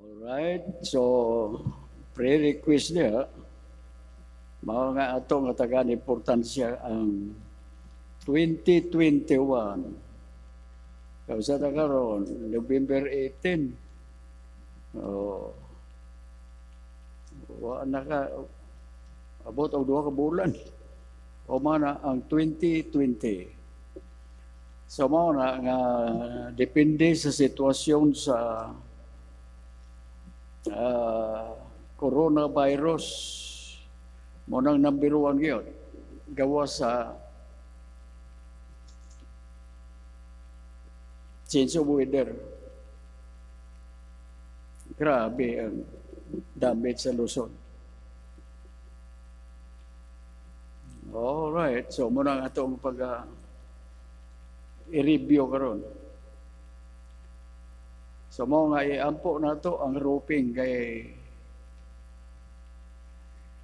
Alright, so pre-request niya, mao nga ato nga tagaan importansya ang 2021. Kausa ta karon November 18. Oh, wa na ka abot og duha ka bulan. O mana ang 2020. So mao na nga depende sa sitwasyon sa coronavirus mo nang number 1 gyud gawa sa change of weather. Grabe ang damage sa Luzon. Alright, so muna nga itong i-review karon. So mo nga iampo na to ang roping kay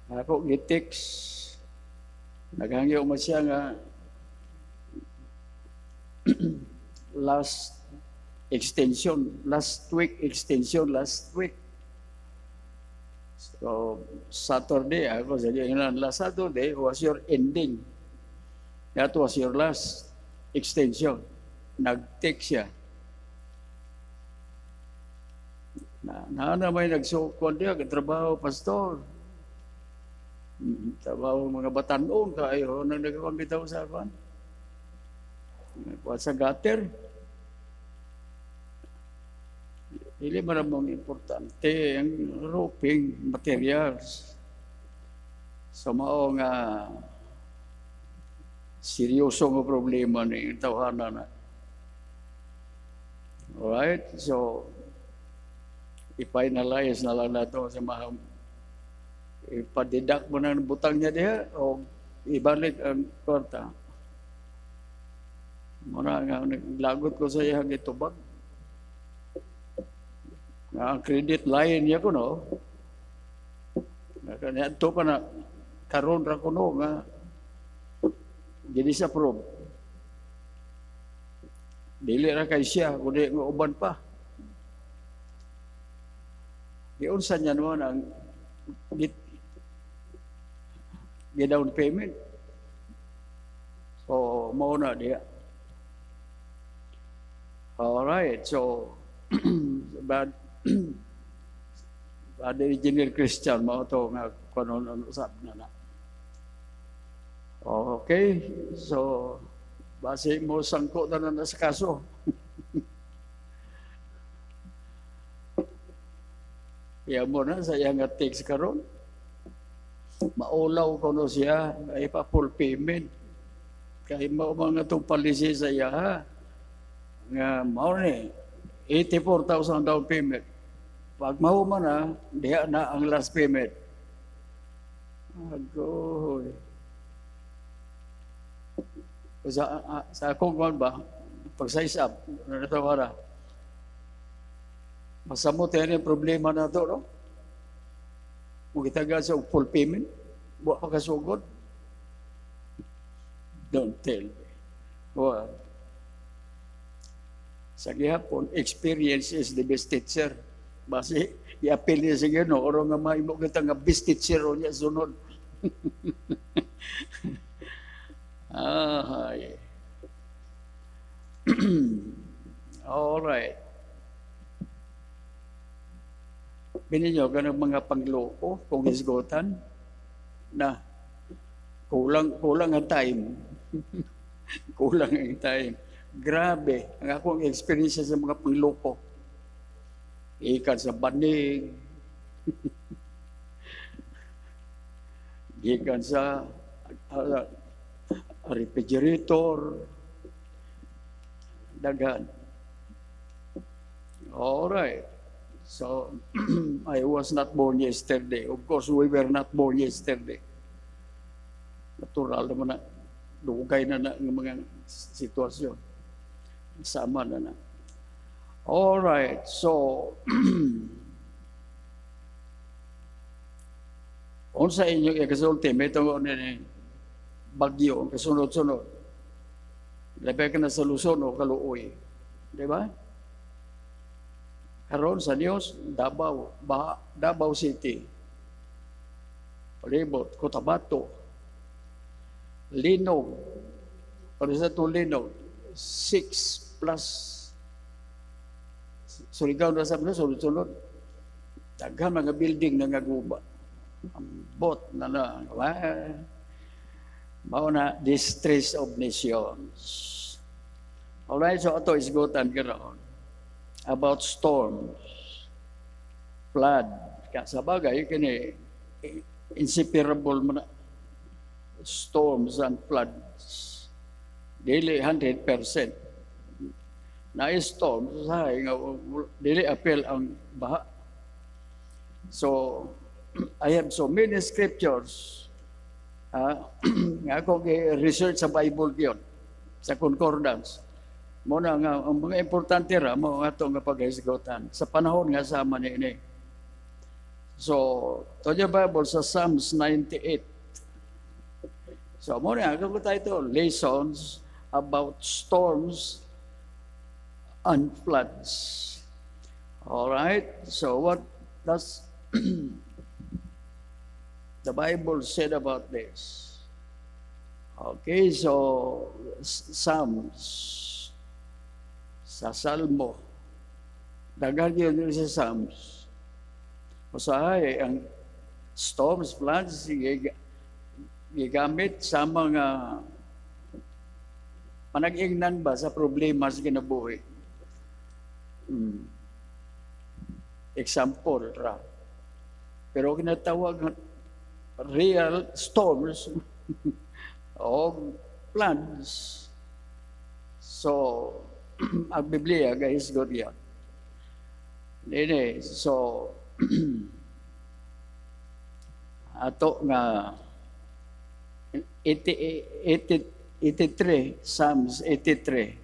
ako gi-text naghangyo mo siya nga last week. So Saturday, ako sa last Saturday was your ending. That was your last extension. Nag-text siya. Na may nagsukon diya, trabaho, pastor. Trabaho mga batanon, kayo, nagkakang bitaw sa akin. Sa gutter. Hindi maramang importante ang roofing materials. So mao nga seryoso nga problema ni tawanan na. Alright, so i-finalize na lang nato sa mga ipadidak mo na ng butang niya diha o ibalik ang kwarta. Muna nga naglagot ko sa iyang itubag. Ang credit line niya ko, no? Ito pa na, karon ra ko, no, nga, gini-approve. Dili ra kay siya, kundi nga uban pa. Giunsa niya naman ang down payment. So, mauna diya. Alright, so, but, ada engineer Christian mao to nga kuno usap na. Okay, so base mo sangko na sa kaso. Ya mo na sa iyang text karon. Maulaw ko no siya ay pa full payment. Kay mao mga tong policy sa iya ha. Nga mao ni 84,000 down payment. Pag mahuma na, diha na ang last payment. Agoy. Sa akong ba, pag-size up, natawa na. Masamot yan yung problema na ito, no? Kung itaga sa full payment, buwa pa kasugod. Don't tell me. Well, sa gihapon, experience is the best teacher. Basi, i-appeal niya sa gano, o nga maimo kita nga best teacher o niya sunod. Alright. Bininyo, ganang mga pangloko, kung isgotan, na kulang ang time. Kulang ang time. Grabe, ang akong experience sa mga pangloko. Ikan sa banig, ikan sa refrigerator, dagan. Alright. So, I was not born yesterday. Of course, we were not born yesterday. Natural naman na, lugay na ng mga sitwasyon. Sama na. Alright, so unsa inyong ikasulti, may tungo ni bagyo, kasunod-sunod. Labi ka na sa Luzon o Kaluoy. Di ba? Karon sa news, Davao City, Palibot, Cotabato, Linog, para sa itong Linog, 6 plus, Surigao na sa mga sunod-sunod, daghan mga building na naguba. Ang bot na lang, mao na distress of nations. Alright, so ito isgutan karon about storms, flood. Sa bagay, kini inseparable man na storms and floods. Dili 100%. Na storms, sahay nga dili apel ang baha. So, I have so many scriptures nga ako research sa Bible yun, sa concordance. Muna nga, ang mga importante ra, mo nga ito nga pag-isgutan. Sa panahon nga sama ni ini. So, to the Bible sa Psalms 98. So, muna nga, kung tayo ito, lessons about storms and floods. Alright? So, what does the Bible said about this? Okay, so, Psalms. Sa Salmo, dagan yun sa Psalms. Usahay, ang storms, floods, gigamit sa mga panag-ingnan ba sa problema sa kinabuhi. Example ra. Pero kinatawag real storms o floods. So, ang Biblia, guys, good yan. So, ato nga 83, Psalms 83.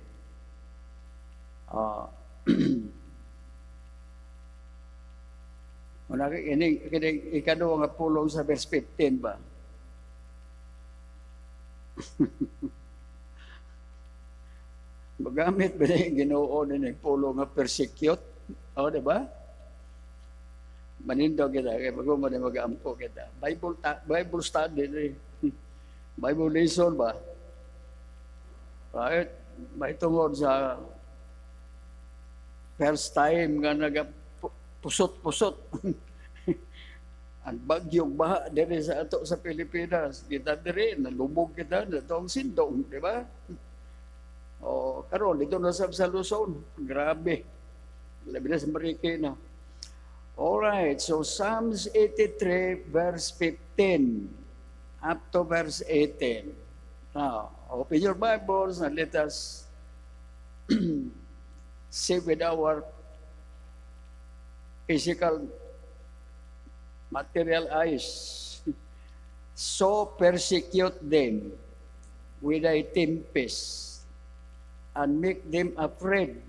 Ini ikaduha nga pulong sa verse 15 ba? Magamit ba na yung Ginoo na pulo nga persecute? O, diba? Manindo kita, kaya mag-uma na mag-ampo kita. Bible study, Bible lesson ba? Right? May tungod sa first time nga nagapusot-pusot. Ang bagyong baha diri sa ato sa Pilipinas. Kita diri, nalubog kita, natong sindong, di ba? O, karon dito na sa Luzon. Grabe. Labi na sa Marikina. Alright, so Psalms 83 verse 15 up to verse 18. Now, open your Bibles and let us see with our physical material eyes. So persecute them with a tempest and make them afraid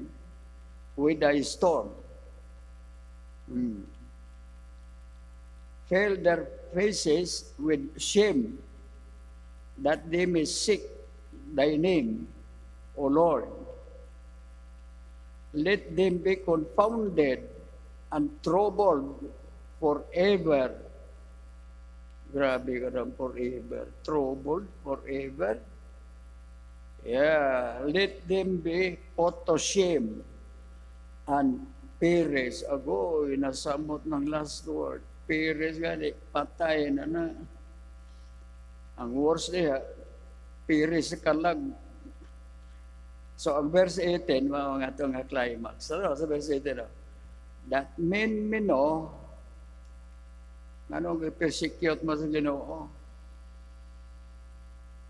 with a storm. Fill their faces with shame, that they may seek thy name, O Lord. Let them be confounded and troubled forever. Grabe ka lang, forever. Troubled forever. Yeah, let them be put to shame and perish. Agoy, nasamot ng last word. Perish gani, patay na na. Ang worst niya, perish kalag. So, ang verse 18, mga itong climax. So, sa verse 18, that men may know, anong persecute mo sa Ginoo?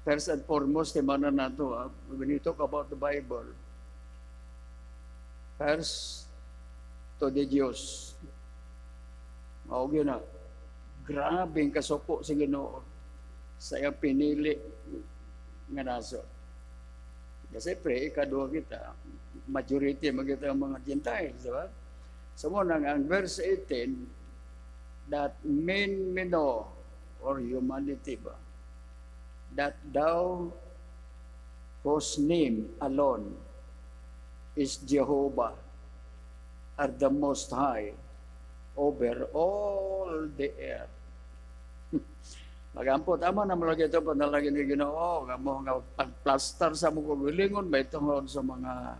First and foremost, timanan na ito, when you talk about the Bible, first, to the Diyos. Maugyo na, grabing kasuko sa Ginoo sa iyang pinili nga naso. Kasi pre, ikadua kita, majority magkita ang mga Gentiles, di ba? So muna nga, ang verse 18, that men may know, or humanity ba, that thou, whose name alone is Jehovah, are the Most High over all the earth. Magampo, tama na malagi ito, panalagi ni Ginoo, mo nga pagplastar sa mga gulingon, may tungod sa mga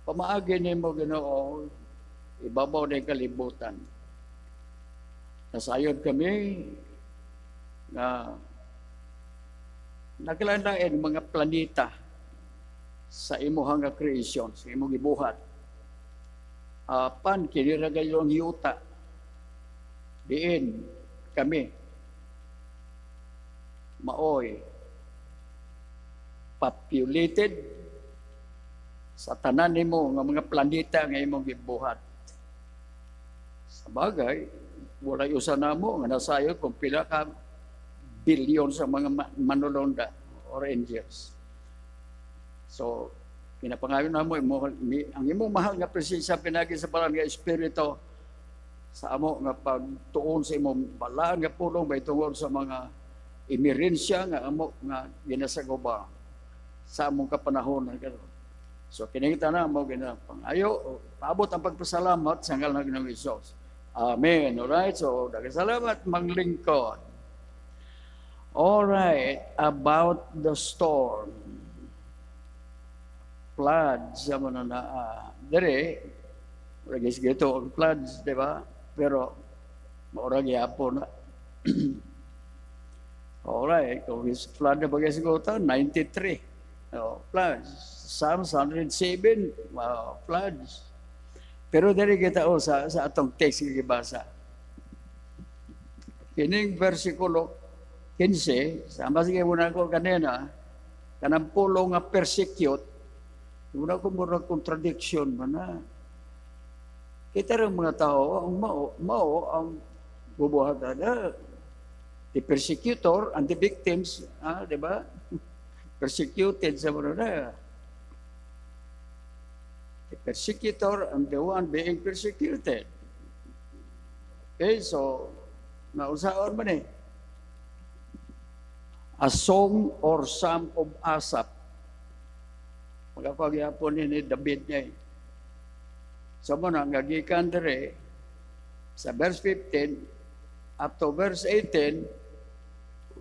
pamaagi ni mo Ginoo, ibabaw na yung kalibutan. Nasayod kami na naglain mga planeta sa imuhang creation, sa imong gibuhat. Pan, kiniragay yung yuta. Diin, kami, maoy, populated sa tanan nimo nga mga planeta nga imong gibuhat. Sa bagay, wala usa namo nga nasayod kung pila ka bilyon sa mga manulonda or angels. So, pinapangayon na mo, ang imong mahal nga presensya pinagi sa balang nga espiritu sa amo nga pagtuon sa imong balaan nga pulong bay tungod sa mga emerensya nga amo nga ginasaguba sa among kapanahon. So, kinangita na mo ginapangayo, paabot ang pagpasalamat sa ngalan ng Hesus. Amen. Alright, so daghang manglingkod. Alright, about the storm. Floods, sa mga na, dere, ragis gito ang floods, di ba? Pero, maurang yapon na. Alright, kung is flood na bagay siguro 93. Floods. Psalms 107, floods. Pero dali kita sa atong text nga gibasa. Kining versikulo 15, sama sige muna ko kanina, kanang pulo nga persecute, muna ko muna contradiction man na. Kita rin mga tao, ang mao ang bubuhatan. The persecutor and the victims, di ba? Persecuted sa mga na. The persecutor and the one being persecuted. Okay, so, nausaon man eh. A song or psalm of Asaph. Magapagyapon ni David niya eh. So, muna, ngagikan dere, sa verse 15, up to verse 18,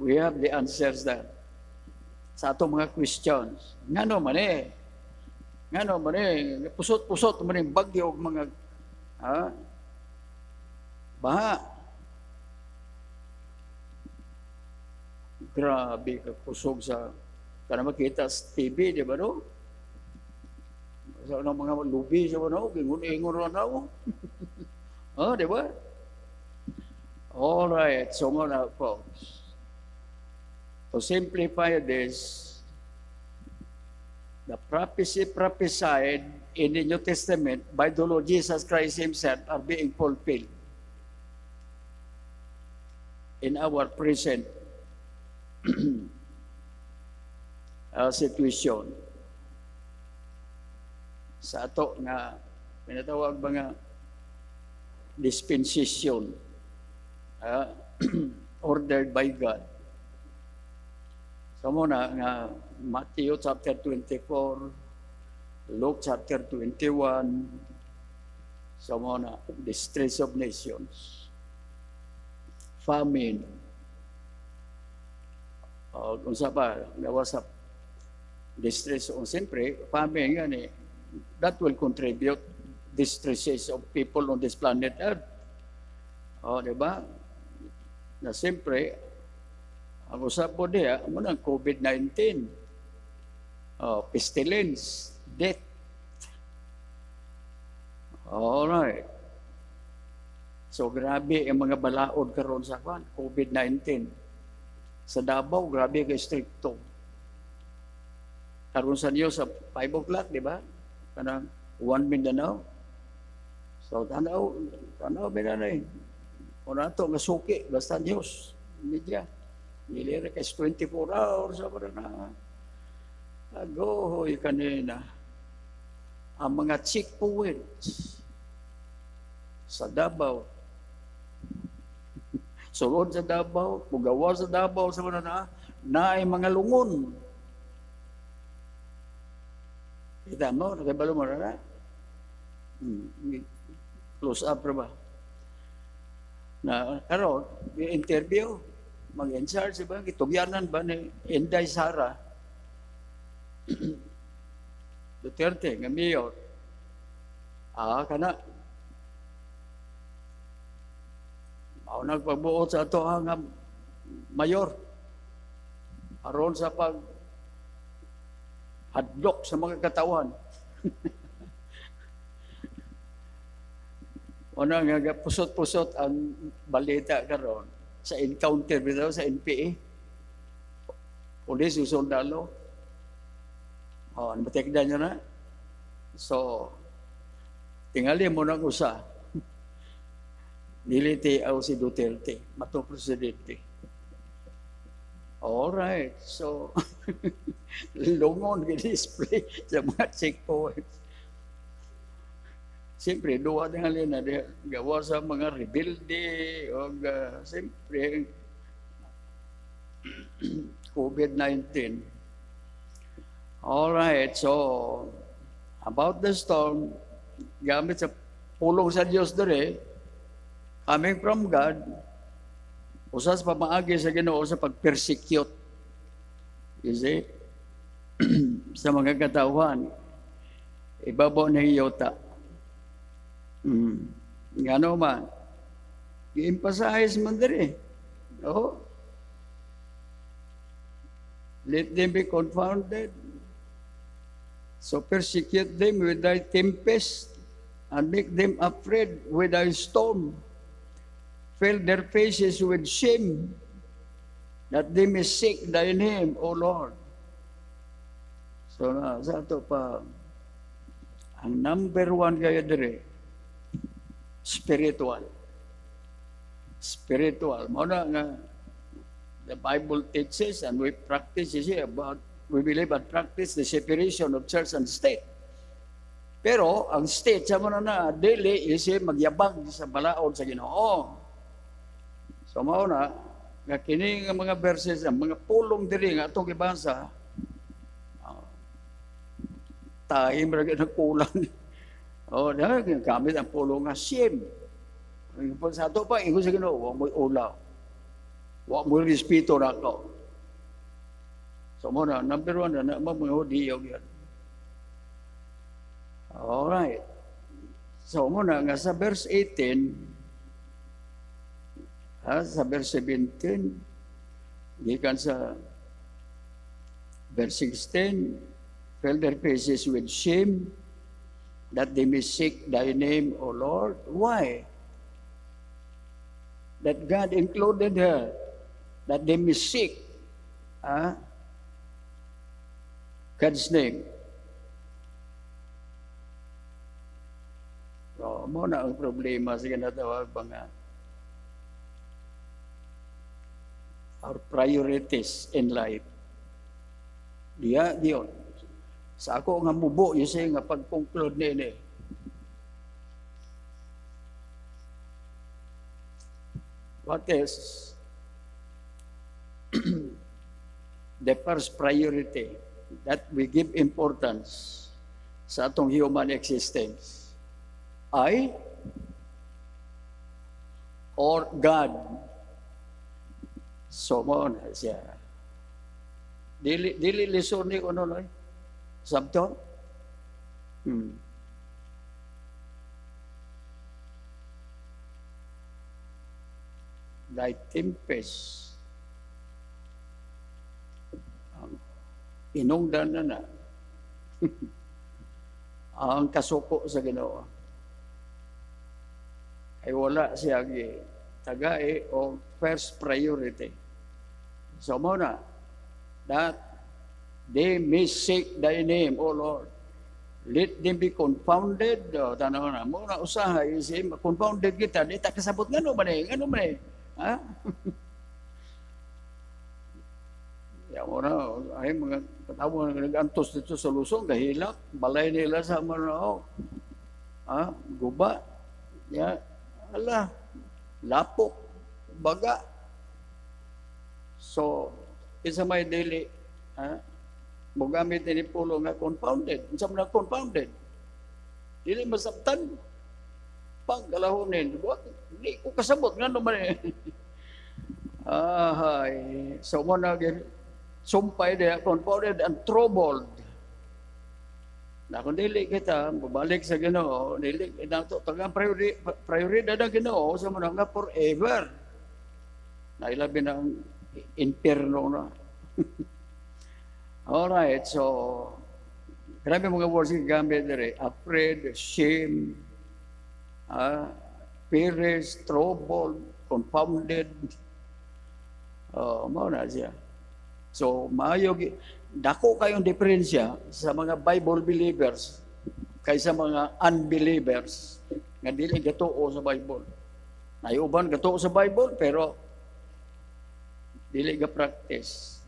we have the answers there. Sa atong mga questions. Nga man eh. Nga man eh, pusot-pusot man yung bagyo mga baha. Grabe ka pusog sa kana makita sa TV, di ba no? Sa mga lubi sa no, gingon-ingon ra na. Di ba? All right, so muna folks. To simplify this, the prophecy prophesied in the New Testament by the Lord Jesus Christ Himself are being fulfilled in our present situation. Sa ato nga pinatawag mga dispensation ordered by God. So muna nga Matthew chapter 24, Luke chapter 21, so muna distress of nations, famine, kung sa pa, gawa sa distress, siyempre, famine yan eh, that will contribute distresses of people on this planet Earth. Diba? Na siyempre, ang usap po niya, muna COVID-19, pestilence, death. Alright. So, grabe ang mga balaod karon sa COVID-19. Sa Davao, grabe ka stricto. Karon sa niyo sa 5 o'clock, di ba? Kanang 1 Mindanao. So, tanaw binanay. Kung nato, nga suki, basta news, media. Nilira kasi 24 hours sa na. Agohoy kanina. Ang mga checkpoints sa Davao. Sulod sa Davao, Pugawa sa Davao sa na ay mga lungon. Kita mo, nakibalo mo na. close up ra ba? Na karon i-interview, mag-in-charge ba, gitugyanan ba ni Inday Sara Duterte nga mayor? Kana mao nagpabuot sa ato nga mayor aron sa pag hadlok sa mga katawan. Una nga pusot-pusot ang balita karon sa encounter bitaw sa NPA. Pulis o sundalo. Nabatigdan nyo na. So, tingali mo nang usa. Niliti ako si Duterte, matong presidente. Alright, so, lungon display sa mga checkpoints. Siyempre, duwa na nga na gawa sa mga rebelde o siyempre, COVID-19. Alright, so, about the storm, gamit sa pulong sa Diyos dere, coming from God, usas pamaagi sa Ginoo sa pag-persecute. You see? Sa mga katawan, ibabaw na iyota. Ngano man, i-emphasize man dere. Oh. Let them be confounded. So persecute them with thy tempest, and make them afraid with thy storm. Fill their faces with shame, that they may seek thy name, O Lord. So sa ato pa, ang number one kayo dire, spiritual. Spiritual. Muna nga, the Bible teaches and we practice about, we believe and practice the separation of church and state. Pero, ang state, sa muna na, daily, is magyabang sa balaod sa Ginoo. So, mauna, nga kini nga mga verses, ang mga pulong diri nga itong ibasa, tayo marag nagkulang. Gamit ang pulong nga siyem. Sa ito pa, ingo sa Ginoo, huwag mo'y ulaw. Huwag mo'y respeto na ako. So muna, number one na mga hudiyog yan. Alright. So muna, nga sa verse 18, sa verse 17, gikan sa verse 16, fill their faces with shame, that they may seek thy name, O Lord. Why? That God included her, that they may seek God's name. So, muna ang problema sa ginatawag mga our priorities in life. Diyon. Sa ako nga mubo, yung siya nga pag-conclude nini. What is the first priority that we give importance sa atong human existence? I or God? So mo na siya. Dili lison ni kuno noy. Sabto? Thy tempest. Inungdan na. Ang kasuko sa Ginoo. Ay wala siya tagay o first priority. So mo na, that they may seek thy name, O Lord. Let them be confounded. Tanaw na, mo na usahay, confounded kita, di ta kasabot ngano man eh, ha? Ya mo na, ay mga katawo nga nag-antos dito sa Luzon, kahilak, balay nila sa Manao. Guba. Ya, ala, lapok, baga. So, isa may dili, mo gamit ni pulo nga confounded. Unsa man confounded? Dili masabtan. pang galahonin. Hindi ko kasabot nga naman eh. Ay, so mo na sumpay diya, confounded and troubled. Na kung dili kita, babalik sa Ginoo, dili na ito, tagang prioridad ng Ginoo, sa mga nga forever. Na ilabi ng impierno na. Alright, so, grabe mga words yung gamit dere, afraid, shame, perished, troubled, confounded, na siya. So, maayo, dako kayong diferensya sa mga Bible believers kaysa mga unbelievers nga dili gatuo sa Bible. Nayuban gatuo sa Bible pero dili ga practice.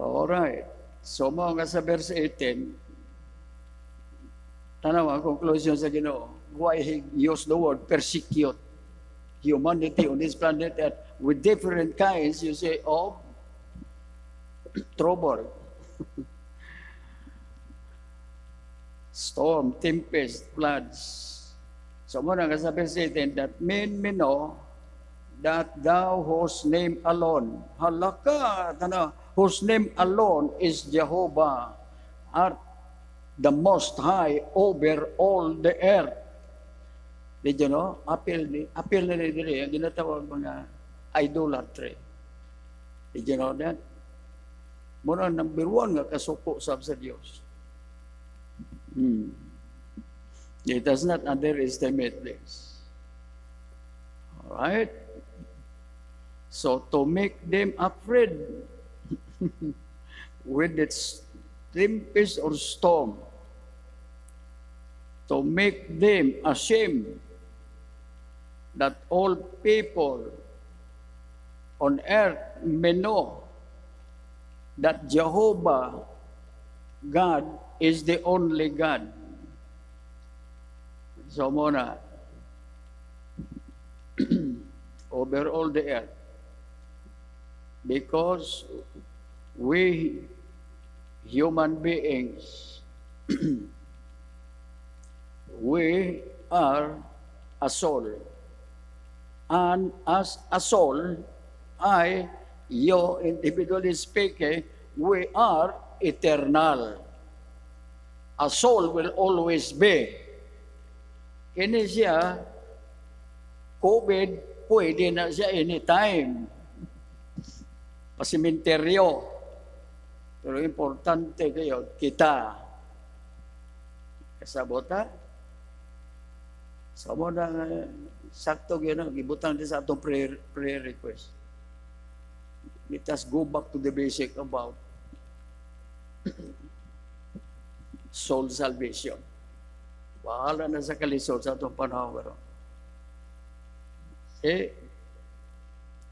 Alright. So, mga sa verse 18, tanaw ang conclusion sa Ginoo. Why he used the word persecute humanity on this planet Earth with different kinds, you say, of trouble. Storm, tempest, floods. So, muna nga sa verse 18, that men may know that thou whose name alone, halaka, whose name alone is Jehovah, art the most high over all the earth. Did you know? Appeal na rin ang ginatawag mga idolatry. Did you know that? Muna number one nga kasuko sa Diyos. It does not underestimate this. Alright? So, to make them afraid with its tempest or storm, to make them ashamed that all people on earth may know that Jehovah, God, is the only God. So muna, over all the earth, because we human beings, we are a soul. And as a soul, you individually speaking, we are eternal. A soul will always be. Kini siya, COVID, pwede na siya anytime. Pasimenteryo. Pero importante kayo, kita. Kasabot ha? So mo na sakto yun, gibutang din sa atong prayer request. Let us go back to the basic about soul salvation. Bahala na sa kalisod sa atong panahon.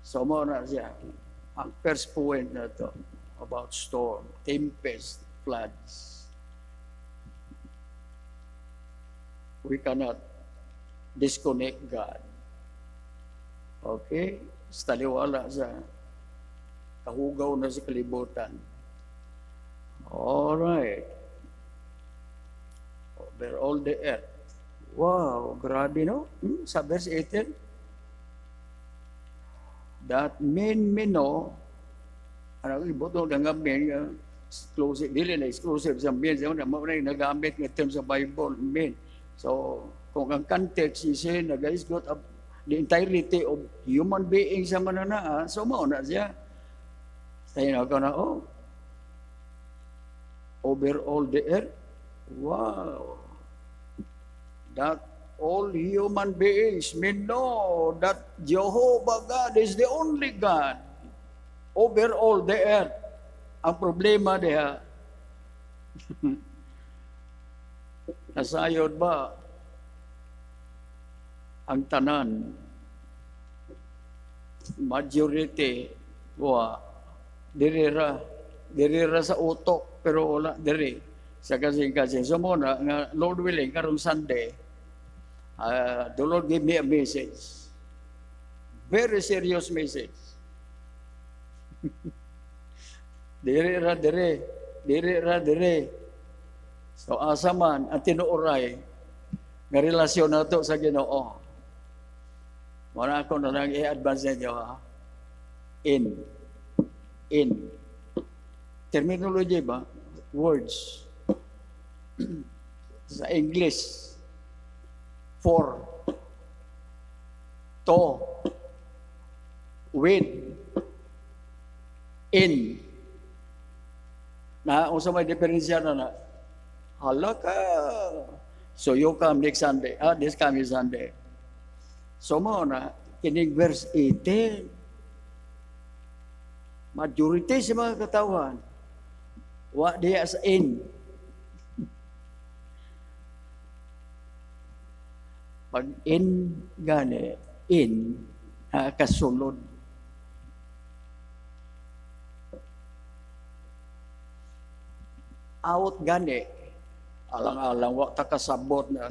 So mo na siya. Ang first point na to about storm, tempest, floods. We cannot disconnect God. Okay? Staliwala sa kahugaw na sa kalibutan. Alright. Over all the earth. Wow, grabe no? Sa verse 18, that men may know, ano, iboto ng men, exclusive, dili na exclusive sa men, sa mga nagamit ng term sa Bible, men. So, kung ang context is na guys got the entirety of human beings sa mananaa, so mauna siya. Tayo na ka na, over all the earth, wow, that all human beings may know that Jehovah God is the only God over all the earth. Ang problema diha, nasayod ba ang tanan? Majority wa dirira sa utok pero wala diri sa kasing-kasing. So muna nga Lord willing karong Sunday, the Lord gave me a message. Very serious message. Dirira dire. So asa man ang tinuoray nga relasyon na to sa Ginoo. Muna ako na lang i-advance ninyo, ha? In. Terminology ba? Words. Sa English, for, to, with, in. Na, kung sa may diferensya na, hala ka. So you come next Sunday. This coming Sunday. So mo na, kining verse 18, majority sa mga katawan, wa diya sa in. Pag in gani, kasulod. Out gani, alang-alang, wa ta kasabot na.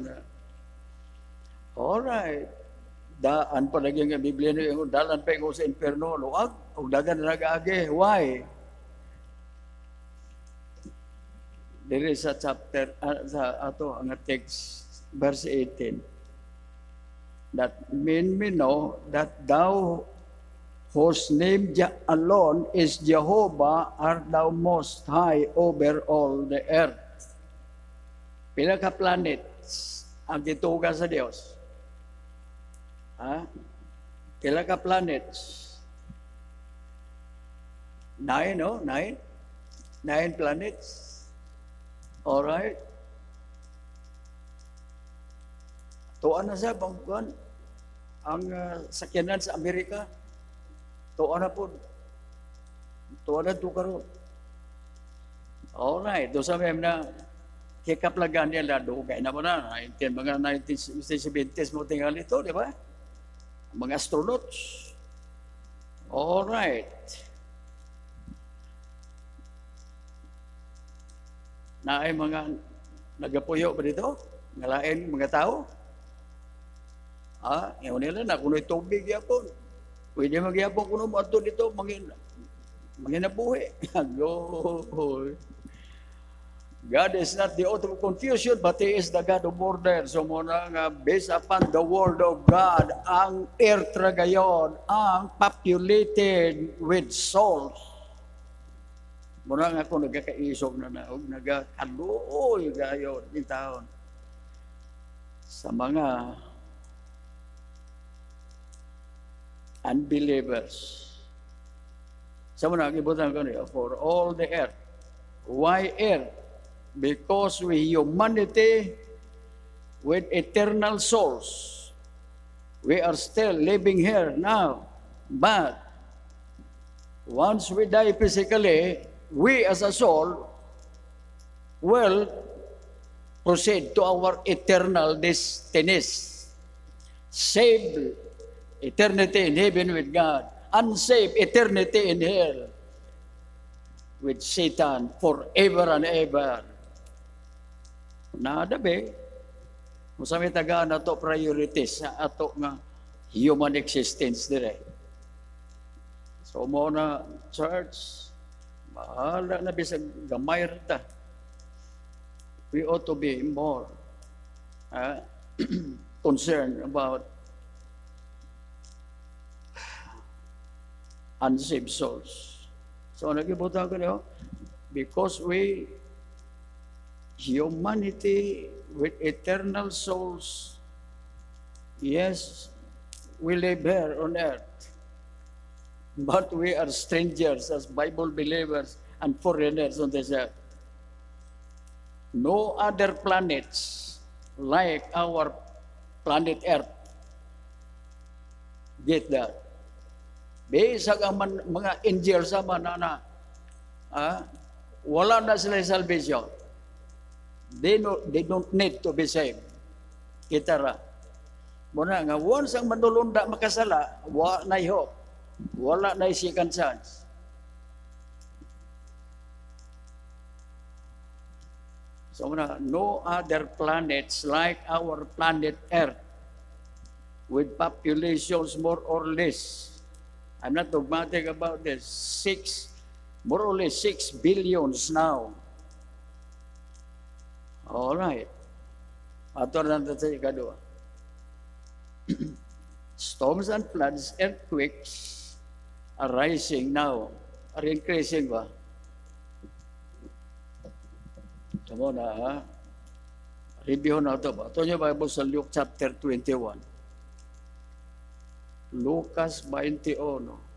Alright. Daan pa lagi nga Biblia no, dalan pa yung sa inferno, luag, o dagan na nag-agi. Why? There is a chapter, sa ato, ang text, verse 18, that men me know that thou, whose name alone is Jehovah, art thou most high over all the earth. Pila ka planets ang gituga sa Dios? Pila ka planets? 9, no? 9? 9 planets. Alright. Tuan na sa bangkuan. Ang sakyanan sa Amerika. Tuan na po. Tuan na ito karoon. Alright. Doon sa mga na kikaplagan nila, dugay na mo na. Mga 1970s mo tinggal ito, di ba? Mga astronauts. All right. Na ay mga nagapuyo ba dito? Ngalain mga tao? Ngayon nila na kuno'y tubig yapon. Pwede magyapon kuno mo ato dito, manginabuhi. Go. God is not the author of confusion, but He is the God of order. So muna nga, based upon the Word of God, ang earth ra gayon, ang populated with souls. Muna nga kung nagkakaisog na nagkakaluoy gayon, yung taon. Sa mga unbelievers. Sa muna, kibutan ko niyo, for all the earth. Why earth? Because we humanity with eternal souls, we are still living here now. But once we die physically, we as a soul will proceed to our eternal destinies. Saved eternity in heaven with God. Unsaved eternity in hell with Satan forever and ever. Nadabi, kung sa may tagaan na to priorities sa ato nga human existence dire. So mo na church, bahala na bisag gamay rita. We ought to be more concerned about unsaved souls. So nagibutan ko niyo, because we humanity with eternal souls, yes, we live here on earth, but we are strangers as Bible believers and foreigners on this earth. No other planets like our planet Earth get that. Bisag ang mga angels sa manana, wala na sila salvation. They don't need to be saved. Kita ra. Muna nga, once ang manulunda makasala, wala na hope. Wala na second chance. So muna, no other planets like our planet Earth with populations more or less. I'm not dogmatic about this. More or less 6 billions now. All right. Ato na natin sa ikadua. Storms and floods, earthquakes are rising now, are increasing ba? Tama na, ha? Review na ito ba? Ito niyo Bible sa Luke chapter 21. Lucas 21.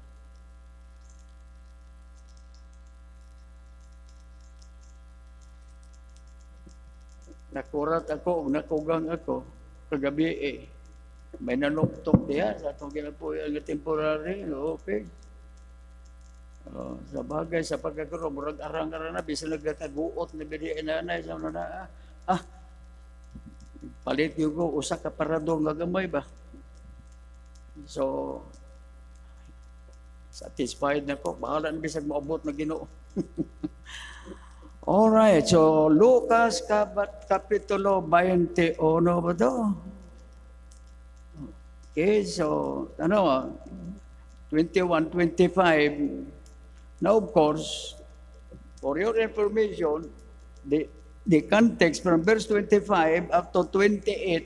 Nakurat ako, nakugang ako, kagabi may nanuktok diya sa itong kinapuyan na temporary, okay. Sa bagay, sa pagkakaroon, murag arang-arang na, bisa nagkataguot na biniin na sa mga palit yung ko, usa ka parador nga gamay ba? So, satisfied na ko, bahala na bisag maabot na Ginoo. Alright, so Lucas Kapitulo 21 ba ito? Okay, so, 21, 25. Now, of course, for your information, the context from verse 25 up to 28,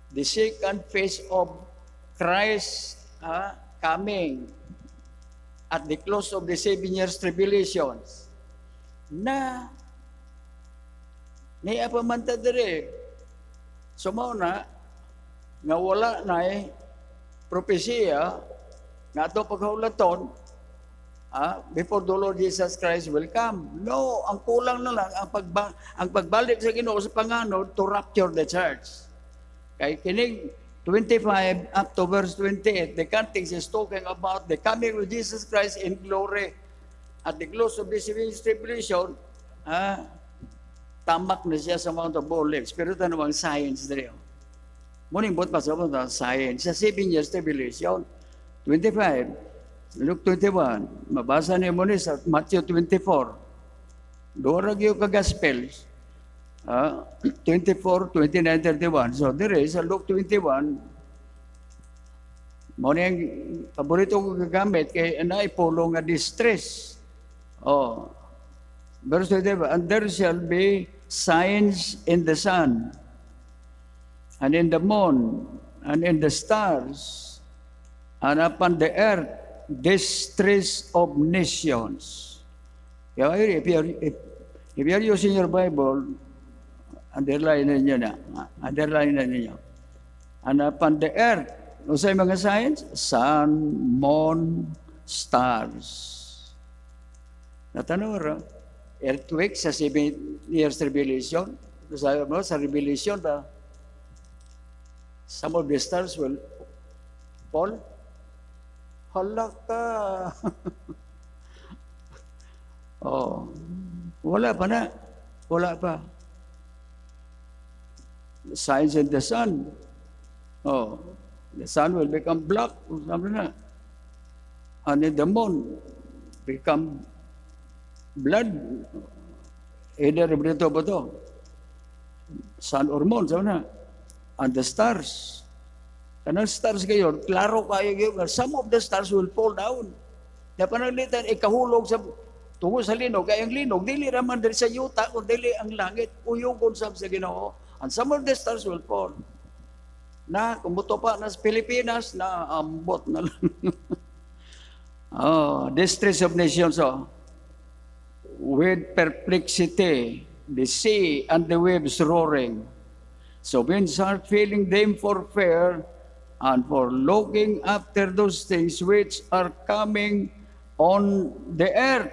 the second phase of Christ coming at the close of the 7 years tribulations, na niya pa man ta dire. So mao na nga wala na propesya nga ato paghaulaton before the Lord Jesus Christ will come. No, ang kulang na lang ang pagbalik sa Ginoo sa panganod to rapture the church. Kay kining 25 up to verse 28, the context is talking about the coming of Jesus Christ in glory. At the close of this tribulation, tamak na siya sa Mount of Olives. Pero ito namang science na rin. Muning bot pa sa mga science. Sa 7 years tribulation, 25, Luke 21, mabasa niyo muna sa Matthew 24. Doon yung ka-Gospels, 24, 29, 31. So there is a Luke 21. Muna yung paborito ko gagamit kay naipulong nga distress. Verse 25, and there shall be signs in the sun, and in the moon, and in the stars, and upon the earth, distress of nations. If you're using your Bible, underline ninyo na. Underline na ninyo. And upon the earth, ano sa mga signs? Sun, moon, stars. Natanong, earthquake sa 7 years tribulation. Sabi mo, sa revelation ba, some of the stars will fall. Hala ka. Wala pa na. Wala pa. Signs in the sun. The sun will become black. Sabi na. And in the moon, become blood. Either dito ba ito? Sun or moon, sabi na. And the stars. Kanang stars kayo, klaro kayo, some of the stars will fall down. Na pananglitan, ikahulog sa tungo sa linog, kaya ang linog, dili raman dili sa yuta, kung dili ang langit, uyugon sa Ginoo. And some of the stars will fall. Na, kumuto pa na sa Pilipinas, na ambot na lang. Distress of nations, with perplexity, the sea and the waves roaring. So winds are filling them for fear, and for looking after those things which are coming on the earth.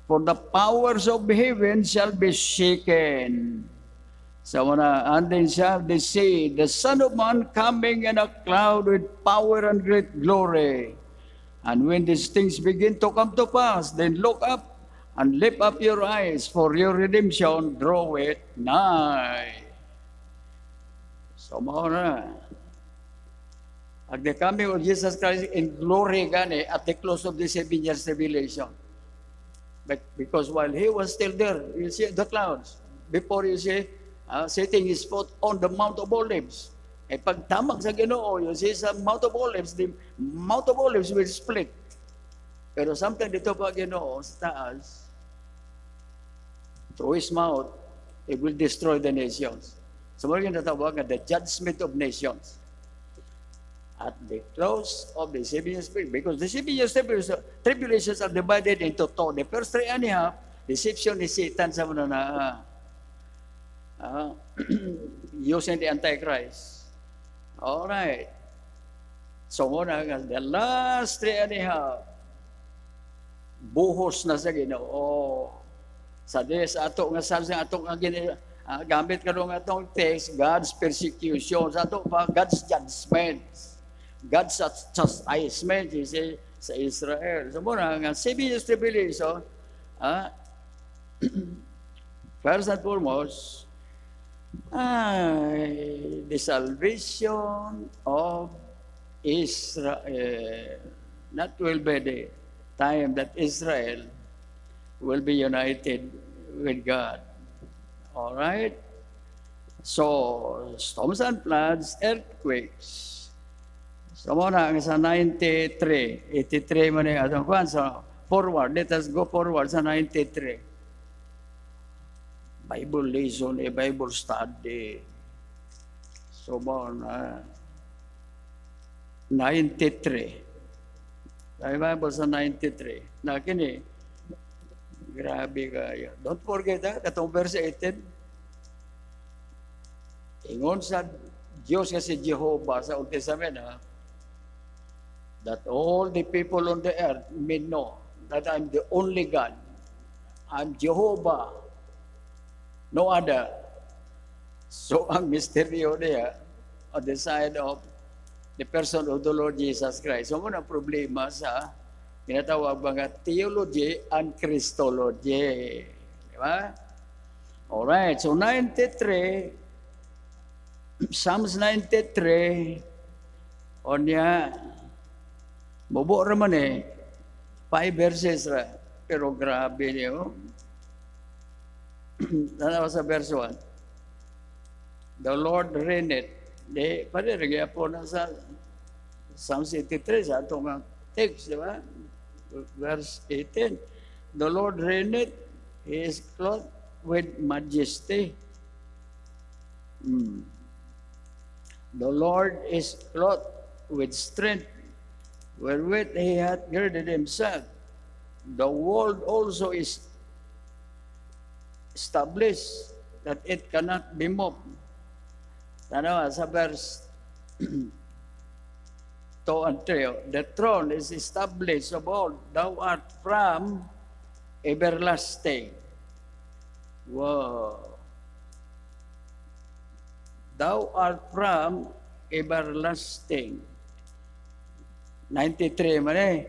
For the powers of heaven shall be shaken. So and then shall they say, the Son of Man coming in a cloud with power and great glory. And when these things begin to come to pass, then look up and lift up your eyes, for your redemption draweth nigh. So na. At the coming of Jesus Christ in glory gani at the close of the 7 years tribulation. But because while he was still there, you see the clouds. Before you see, setting his foot on the Mount of Olives. Pagtamag sa Ginoo, you see sa Mount of Olives, the Mount of Olives will split. Pero something dito pa Ginoo sa taas, through his mouth, It will destroy the nations. So we're going to talk about the judgment of nations. At the close of the 7 years period, because the 7 years tribulations are divided into two. The first 3.5, deception is Satan sa muna na using the Antichrist. All right. So muna, the last 3.5, buhos na sa Ginoo. Sa des ato nga sa ato nga gamit karon nga atong text, God's persecution, sa ato pa God's judgment. God's chastisement sa Israel. So muna nga 7 years tribulation, first and foremost, the salvation of Israel. That will be the time that Israel will be united with God. All right? So, storms and floods, earthquakes. So, muna sa 93, 83 man yung atong kwan. So, forward. Let us go forward sa 93. Bible lesson, Bible study. So, muna 93. May Bible sa 93. Na kini, grabe kayo. Don't forget that, katong verse 18. Ingon sa Diyos nga si Jehovah sa Old Testament, that all the people on the earth may know that I'm the only God. I'm Jehovah. No other. So ang misteryo niya on the side of the person of the Lord Jesus Christ. So muna problema sa tinatawag mga theology and Christology. Di ba? Alright, so 93, Psalms 93, o niya, bubo raman 5 verses ra, pero grabe niyo. Tanaw sa verse 1. The Lord reigneth. Di, pwede rin po na sa Psalms 83, sa itong text, di ba? Verse 18. The Lord reigneth, He is clothed with majesty. The Lord is clothed with strength, wherewith He hath girded Himself. The world also is established, that it cannot be moved. Tanawa sa verse 2 and 3, the throne is established of old, thou art from everlasting. Wow. Thou art from everlasting. 93 man eh.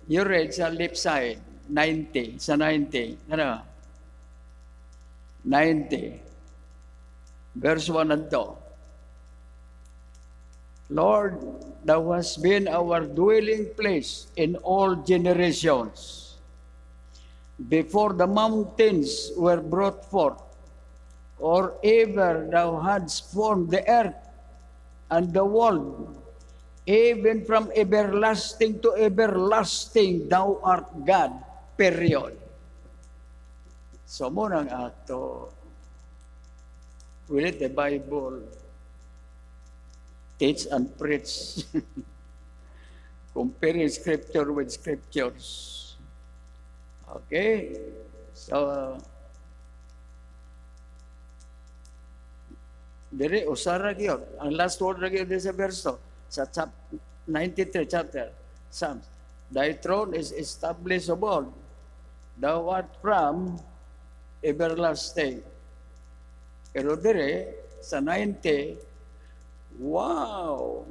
You read sa left side, 90, sa 90. Ano? 90. Verse 1 and 2. Lord, thou hast been our dwelling place in all generations. Before the mountains were brought forth, or ever thou hadst formed the earth and the world, even from everlasting to everlasting, thou art God, period. So munang ato, we read the Bible, teach and preach, comparing scripture with scriptures. Okay? So, dire, usara gyud. Ang last word ra gyud sa verso, sa 93 chapter, Psalms. Thy throne is established of old. Thou art from everlasting. Pero dire, sa 90, wow!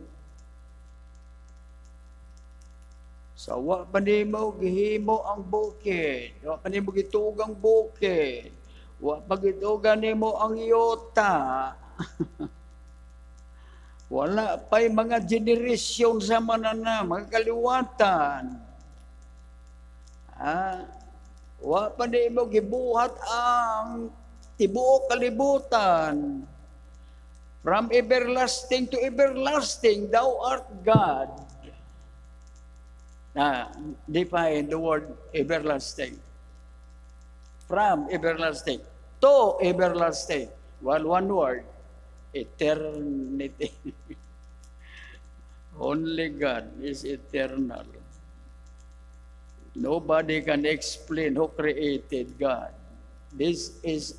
Sa wa pa nimo gihimo ang bukid. Wa pa nimo gitug ang bukid. Wa pa gitugan nimo ang yota. Wala pa'y mga generasyon sa manana, mga kaliwatan. Wa pa nimo gibuhat ang tibuok kalibutan. From everlasting to everlasting, thou art God. Define the word everlasting. from everlasting to everlasting. Well, one word, eternity. Only God is eternal. Nobody can explain who created God. This is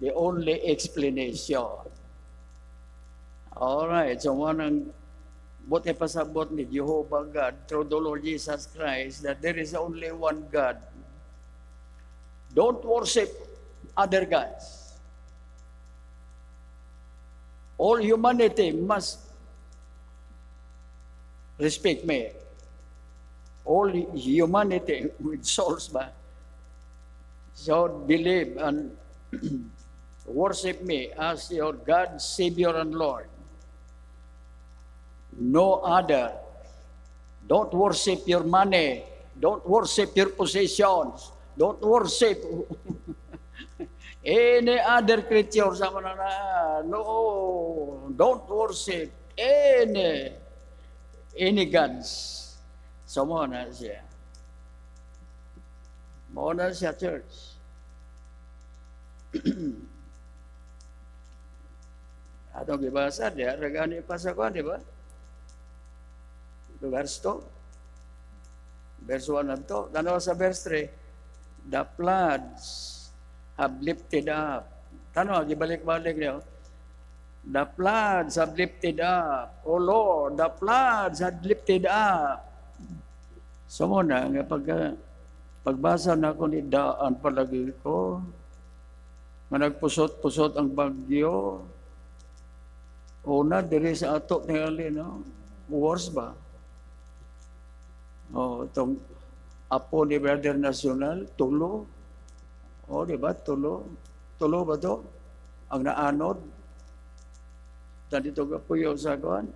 the only explanation. Alright, so one buti pasabot ni Jehovah God through the Lord Jesus Christ that there is only one God. Don't worship other gods. All humanity must respect me. All humanity with souls ba? So believe and worship me as your God, Savior, and Lord. No other. Don't worship your money. Don't worship your possessions. Don't worship any other creature. No, don't worship any gods. So mo na siya. Mo na siya, church. Atong gibasa diya, ragani pa sa kuan, di ba? Verse 2. Verse 1 na to. Tanaw sa verse 3. The floods have lifted up. Tanaw, gibalik-balik niyo. The floods have lifted up. O Lord, the floods have lifted up. So muna, nga pagbasa na ako ni daan palagi ko, nga nagpusot-pusot ang bagyo, una, diri sa ato tingali, no? Wars ba? Itong apo ni Brother National, Tulo. Di ba? Tulo. Tulo ba to? Ang naanod. Dito ka po yung saguan.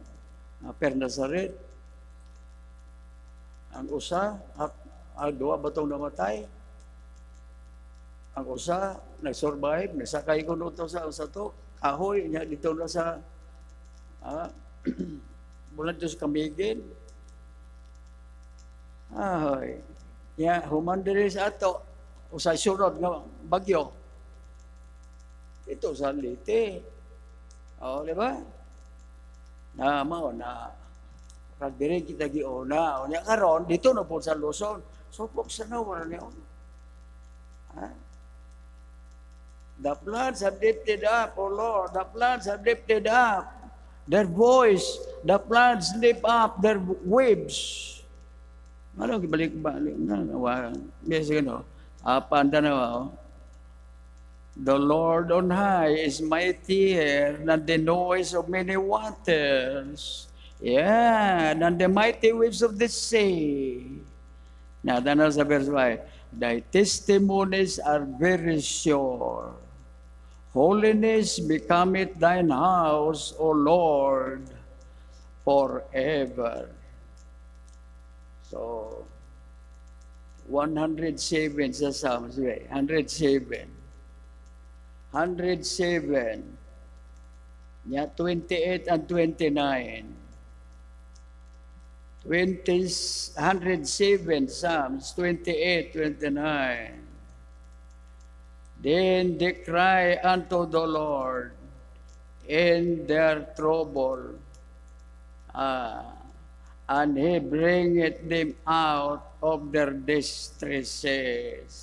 Pernasaret. Ang usa, duwa ba itong namatay? Ang usa, nag-survive, nagsakay ko nito sa usa to. Kahoy, niya dito na sa bulan to sa Kamigin. Ay, niya, human diri sa ato, usa sunod nga bagyo. Ito sa Leyte. Di ba? Mao na pag diri kita giuna, unya karon dito na po sa Luzon. So po sa wala niyo. The floods have lifted up, O Lord. The floods have lifted up their voice. The floods lift up their waves. Ano gibalik-balik na basic no. Panda na the Lord on high is mightier than the noise of many waters. Yeah, than the mighty waves of the sea. Now, tanaw sa verse 5. Thy testimonies are very sure. Holiness becometh thine house, O Lord, forever. So, 107 sa Psalms, 107. 107. Yeah, 28 and 29. 107 Psalms, 28, 29. Then they cry unto the Lord in their trouble, and He bringeth them out of their distresses.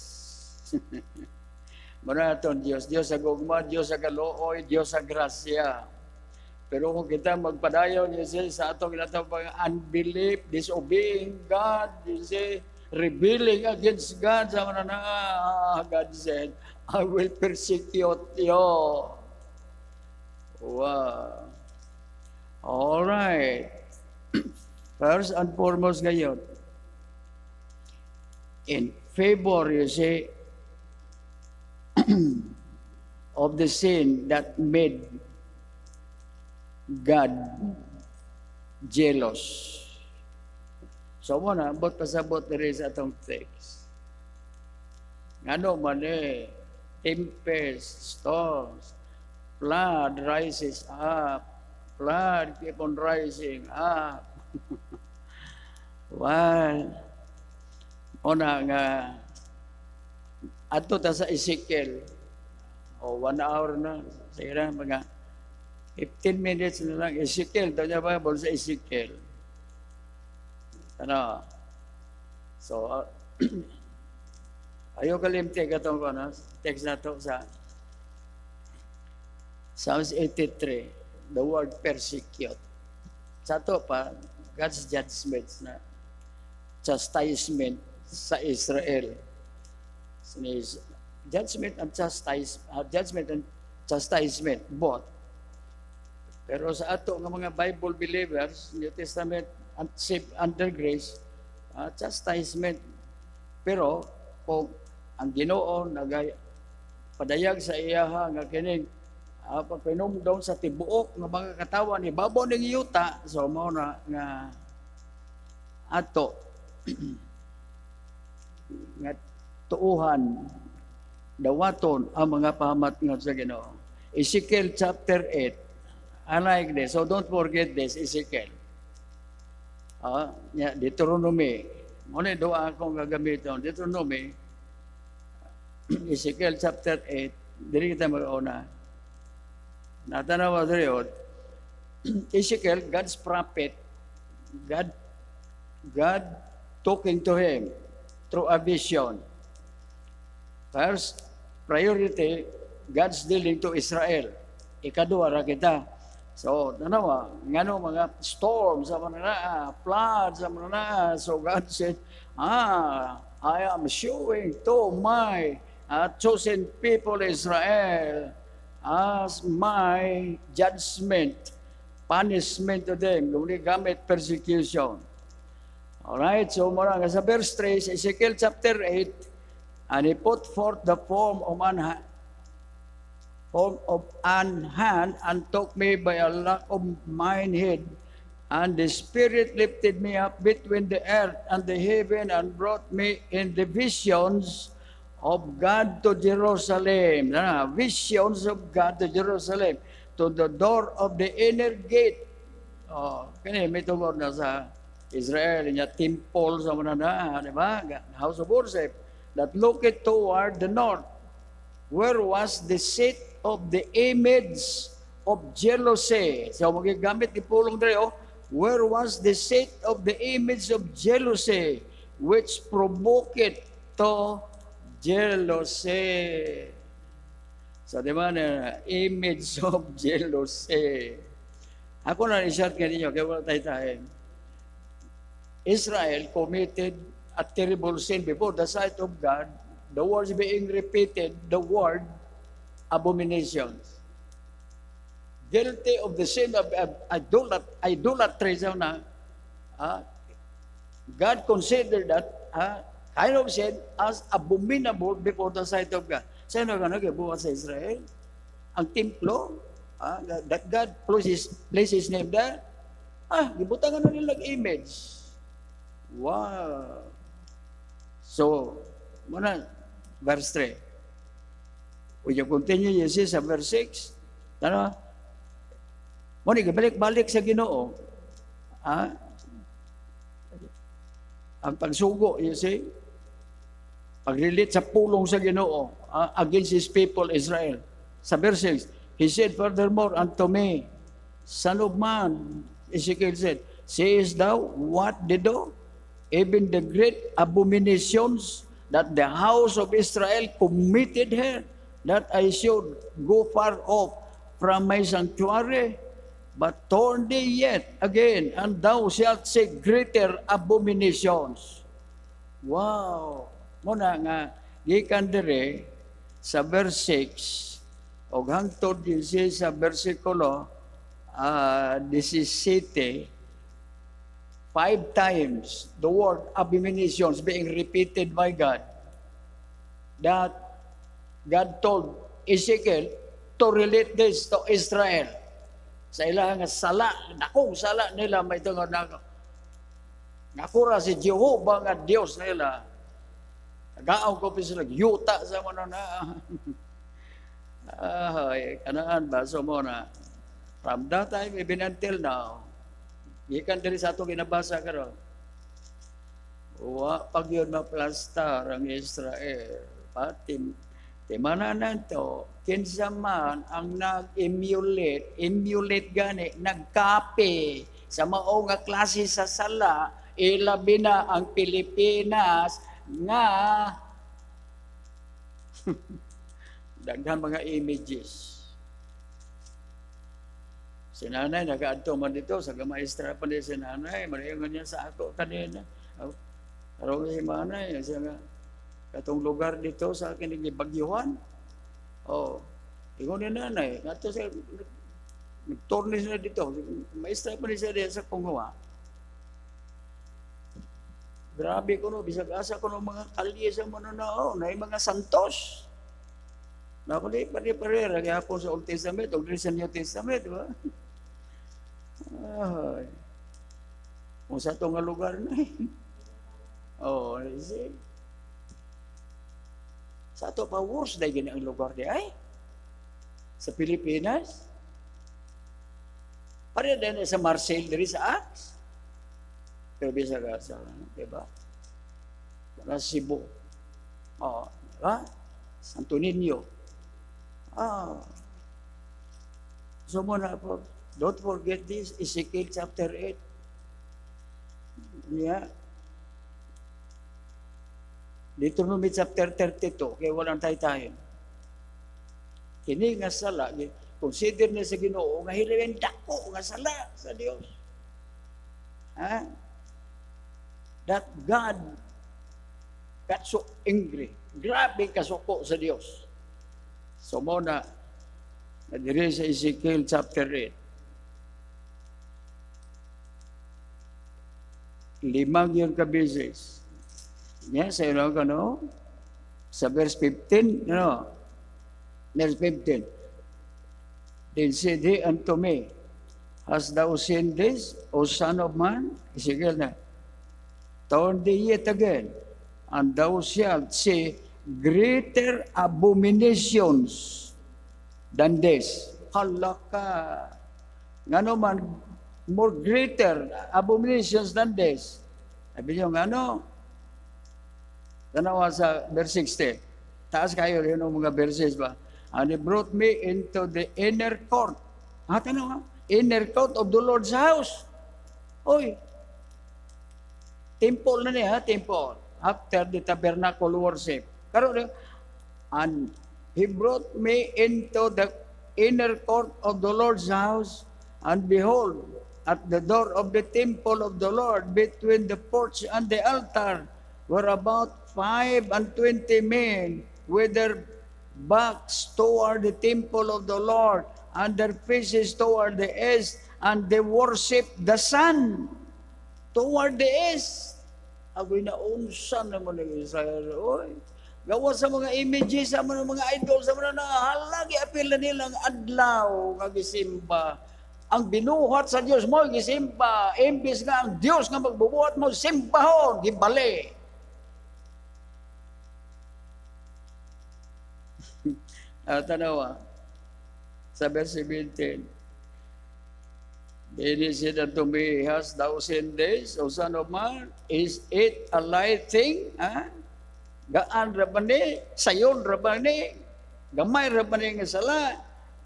Maraton Diyos sa gugma, Diyos sa kalooy, Diyos sa grasya. Pero kung kita magpadayon, sa atong ginatawag unbelief, disobeying God, rebelling against God, sa mga God said, I will persecute you. Wow. All right. First and foremost ngayon, in favor, of the sin that made God jealous. So muna, pasabot na rin sa atong text. Ano man tempest, storms, flood rises up, flood keep on rising up. Well, una nga, Adto ta sa Ezekiel. O 1 hour na. Sige na, mga 15 minutes na lang. Ezekiel, ito niya Bible sa Ezekiel. Ano? So, ayaw kalimti ka itong text na ito sa Psalms 83, the word persecute. Sa ito pa, God's judgments na chastisement sa Israel. Judgment and chastisement, both. Pero sa ato ng mga Bible believers, New Testament, saved under grace, chastisement. Pero kung ang Ginoo padayag sa iyaha nga kining pagpinomdom sa tibuok nga mga katawan ni babaw ning yuta, so mao na nga ato nga tuuhan dawaton ang mga pahamat nga sa Ginoo. Ezekiel chapter 8, I like this. So don't forget this, Ezekiel. Deuteronomy. Muna doa akong gagamiton. Deuteronomy, Ezekiel chapter 8, diri kita mag-una. Natanawa diri yun. Ezekiel, God's prophet, God talking to him through a vision. First, priority, God's dealing to Israel. Ikaduwa ra kita. So, nanawa, ngano mga storms sa mananaa, floods sa mananaa. So God said, I am showing to my chosen people Israel as my judgment, punishment to them. Kung gamit persecution. Alright, so mara sa verse 3, Ezekiel chapter 8, and he put forth the form of an hand and took me by a lock of mine head, and the Spirit lifted me up between the earth and the heaven and brought me in the visions of God to Jerusalem. Visions of God to Jerusalem, to the door of the inner gate. Kani may tungkol na sa Israel, niya temple sa manana, di ba? House of worship that looked toward the north, where was the seat of the image of jealousy. So magigamit ni pulong dere, where was the seat of the image of jealousy, which provoked to jealousy. So di ba na image of jealousy. Ako na i-share ka ninyo, kaya wala tayo. Israel committed a terrible sin before the sight of God. The words being repeated, the word abominations. Guilty of the sin of idolatry. God considered that kind of sin as abominable before the sight of God. Sino ka nagbuhat sa Israel? Ang templo, that God placed His name there, gibutangan na nilang image. Wow! So, muna, verse 3. When you continue, you see sa verse 6, muna, balik-balik sa Ginoo. Ang pagsugo, you see, pag-relate sa pulong sa Ginoo against His people, Israel. Sa verse 6, He said, furthermore unto me, Son of man, Ezekiel said, sayest thou what they do? Even the great abominations that the house of Israel committed here, that I should go far off from my sanctuary, but turn thee yet again, and thou shalt see greater abominations. Wow! Muna nga, gikan dire sa verse 6, o hangtod din siya sa versikulo 17, 5 times the word abominations being repeated by God, that God told Ezekiel to relate this to Israel. Sa ilang sala, nakong sala nila, may ito nga nakura si Jehovah nga Diyos nila. Nagaaw ko pa sila, yuta sa mga na. Kanaan ba? So muna, from that time, even until now, ikan diri sa itong ginabasa karon. Wa pag yun maplastar ang Israel. timananan to, kinsa man ang emulate gani, nagkape sa mao nga klase sa sala, ilabi na ang Pilipinas nga daghan mga images. Si nanay, nag-aadto man dito, sa gamaestra pa din si nanay, maringan niya sa ako kanina. Pero si manay, siya nga, katong lugar dito sa akin, Bagyuhan. Ingon ni nanay, nato siya, nag-turnis na dito, maestra pa din siya din sa Kongwa. Grabe ko no, bisag asa ko no mga kalye sa mananao, na yung mga santos. Na ako di pare-pare, gihapon sa Old Testament, o sa New Testament, di ba? Kung sa itong lugar na see? Sa ito pa worse dahil gini ang lugar di ay sa Pilipinas. Pare din sa Marcel diri sa Acts. Pero bisa ka sa, diba? Sa Cebu. Santo Niño. So muna po, don't forget this, Ezekiel chapter 8. Yeah. Deuteronomy chapter 32, kaya walang tayo-tayo. Kini nga sala, consider na sa Ginoo nga hilawin dako nga sala sa Dios. That God got so angry. Grabe kasuko sa Dios. So muna, nadiri sa Ezekiel chapter 8. 5 yung kabisis. Yes, I know, no? Sa verse 15, no? Verse 15. Then said he unto me, hast thou seen this, O son of man? Ezekiel na. Turn thee yet again, and thou shalt see greater abominations than this. Halaka. Nga naman, more greater abominations than this. Sabi niyo, tanawa sa verse 60. Taas kayo rin ang mga verses ba? And he brought me into the inner court. Tanawa, inner court of the Lord's house. Temple na niya, temple. After the tabernacle worship. And he brought me into the inner court of the Lord's house, and behold, at the door of the temple of the Lord, between the porch and the altar, were about 25 men with their backs toward the temple of the Lord, and their faces toward the east, and they worship the sun toward the east. Agoy na unsan naman ng Israel. Gawa sa mga images, sa mga idol, sa mga halagi, apil na nilang adlaw, kagisimba. Ang binuhat sa Diyos mo, gisimba. Imbis nga ang Diyos nga magbubuhat mo, simbahon, gibali. Tanawa, sa verse 17, Then he said unto me, hast thou seen this, O son of man? Is it a light thing? Gaan rabani, sayon rabani, gamay rabani nga sala,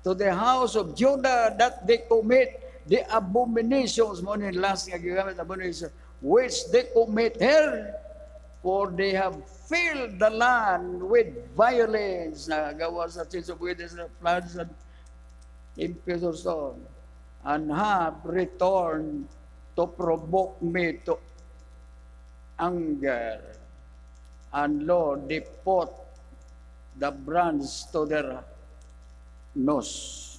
to the house of Judah that they commit the abominations, mo ni last nga gigamit abomination, which they commit here, for they have filled the land with violence. Nagawa sa sins of witness, floods and impetuous storm, and have returned to provoke me to anger. And Lord, they put the brands to their nose.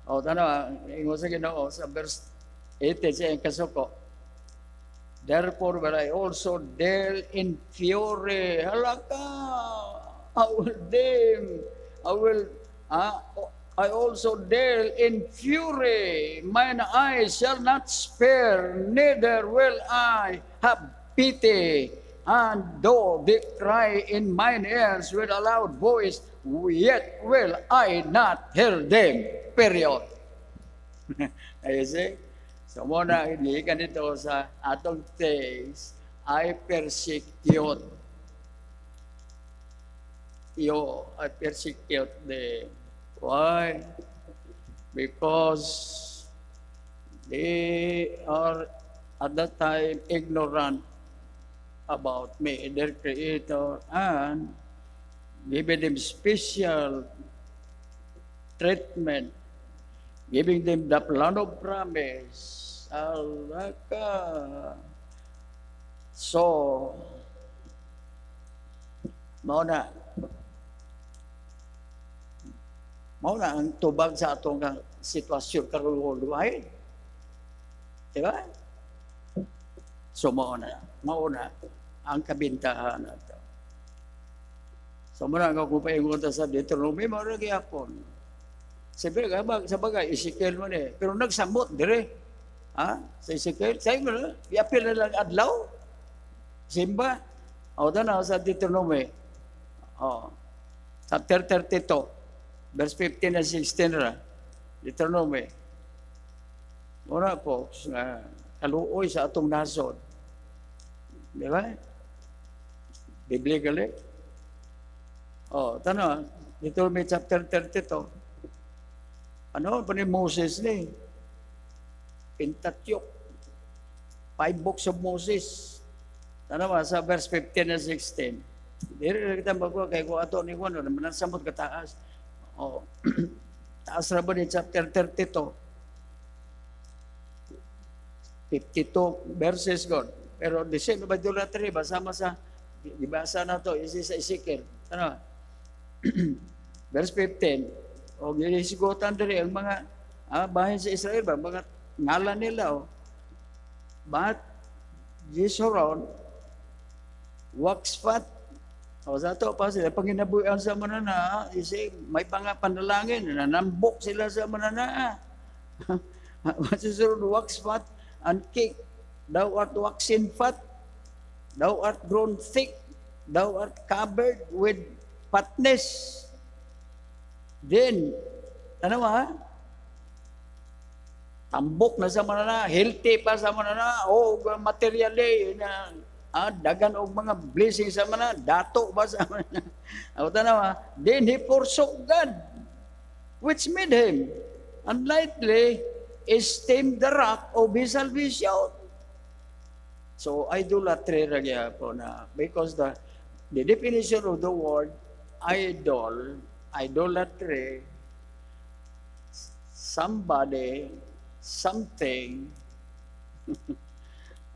Ingon sa Ginoo sa verse 18 siya ang kasuko. Therefore will I also deal in fury. Halaka! I also deal in fury. Mine eyes shall not spare, neither will I have pity. And though they cry in mine ears with a loud voice, yet will I not hear them. Period. You see? So muna, hindi ka dito sa atong text, I persecute. I persecute them. Why? Because they are at that time ignorant about me, their Creator, and giving them special treatment, giving them the plan of promise. Alaka. So, mao na ang tubag sa atong sitwasyon karon worldwide. Diba? So, mao na ang kabintahan nato. So, muna nga kung paingon sa Deuteronomy, mao na gyapon. Sabi nga, sa bagay, Ezekiel mo ni. Pero nagsamot, dire. Ha? Sa Ezekiel, sa'yo mo na, iapil na lang adlaw. Simba. O, na sa Deuteronomy. O, chapter 32, verse 15 and 16 ra. Deuteronomy. Muna po, kaluoy sa atong nasod. Di ba? Biblically. O, tano, Deuteronomy chapter 32. Ano pa ni Moses ni? Pentateuch. 5 books of Moses. Ano ba? Sa verse 15 and 16. Dili kita magwa kay ko ato ni Juan naman samot ka taas. Oh. Taas ra ba ni chapter 32. 52 verses God. Pero the same idolatry basama sa gibasa na to is sa Ezekiel. Ano? Verse 15. O ginisigutan diri ang mga bahin sa Israel ba mga ngalan nila but Jeshurun wax fat o sa to pa sila panginabuyan sa manana isi may panalangin nanambok sila sa manana Jeshurun wax fat and cake thou art waxen fat thou art grown thick thou art covered with fatness. Then, ano ba? Tambok na sa manana, healthy pa sa manana, o materially, na, dagan og mga blessings sa manana, dato ba sa manana. O tanawa, then he forsook God, which made him, and lightly esteemed the rock of his salvation. So, idolatry ragya po na, because the definition of the word idolatry, somebody, something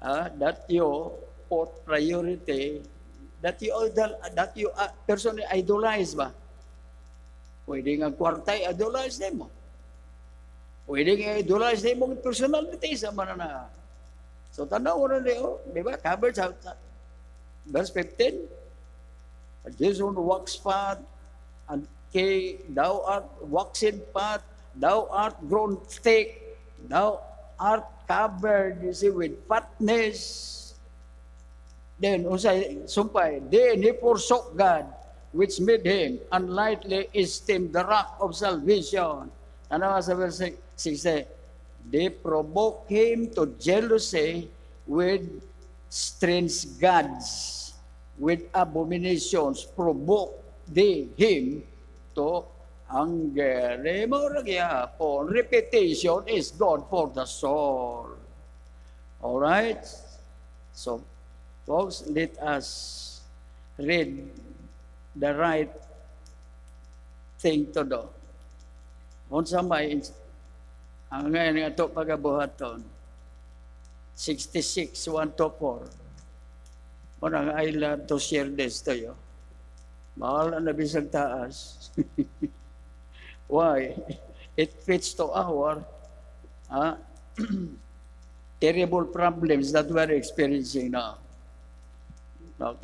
that you put priority, that you personally idolize ba? Pwede nga kwartay idolize nimo. Pwede nga idolize nimo ang personality sa manana. So tanaw na niyo, di ba? Covered sa verse 15. Jesus walks fat and thou art waxen fat, thou art grown thick, thou art covered, you see, with fatness. Then, sumpay, then he forsook God, which made him, and lightly esteemed the rock of salvation. Ano sa verse 6? They provoke him to jealousy with strange gods, with abominations, provoke they him to anger. Repetition is God for the soul. All right? So, folks, let us read the right thing to do. Unsa may ang ngayon nga ito pagabuhaton, 66, 1 to 4. Parang I love to share this to you. Mahal na bisag taas. Why? It fits to our terrible problems that we are experiencing now.